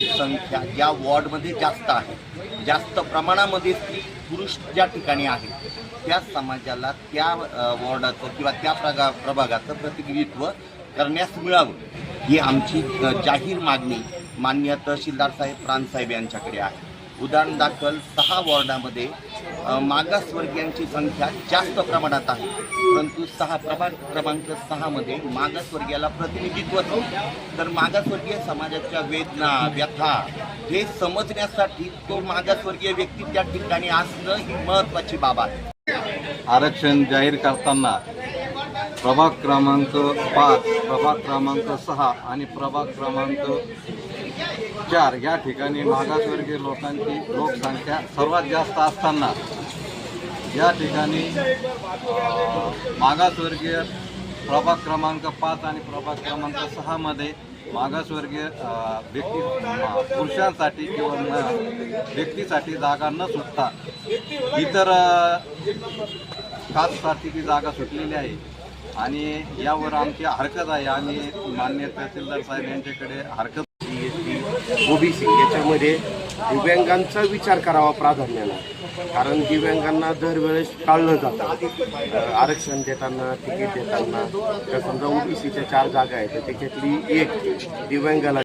संख्या ज्या वॉर्डमध्ये जास्त आहे, जास्त प्रमाणामध्ये स्त्री पुरुष ज्या ठिकाणी आहेत त्या समाजाला त्या वॉर्डाचं किंवा त्या प्रभागाचं प्रतिनिधित्व करण्यास मिळावं ही आमची जाहीर मागणी माननीय तहसीलदार साहेब प्रांतसाहेब यांच्याकडे आहे। उदाहरण दाखल 6 वॉर्डामध्ये मागासवर्गीयांची संख्या जास्त प्रमाणात आहे, परंतु प्रभाग क्रमांक 6 मध्ये मागासवर्गीयाला प्रतिनिधित्व नव्हतं। तर मागासवर्गीय समाजाच्या वेदना व्यथा हे समजण्यासाठी तो मागासवर्गीय व्यक्ती त्या ठिकाणी असणं ही महत्त्वाची बाब आहे। आरक्षण जाहीर करताना प्रभाग क्रमांक 5, प्रभाग क्रमांक 6 आणि प्रभाग क्रमांक 4 या ठिकाणी मागासवर्गीय लोकांची लोकसंख्या सर्वात जास्त असताना या ठिकाणी मागासवर्गीय प्रभाग क्रमांक 5 आणि प्रभाग क्रमांक 6 मध्ये मागासवर्गीय पुरुषांसाठी किंवा व्यक्तीसाठी जागा न सुटता इतर कास्टसाठी ती जागा सुटलेली आहे आणि यावर आमची हरकत आहे। आम्ही माननीय तहसीलदार साहेब यांच्याकडे हरकत ओबीसी याच्यामध्ये दिव्यांगांचा विचार करावा प्राधान्यानं, कारण दिव्यांगांना दरवेळेस टाळलं जातं आरक्षण देताना, तिकीट देताना। तर समजा ओबीसीच्या 4 जागा आहेत तर त्याच्यातली एक दिव्यांगाला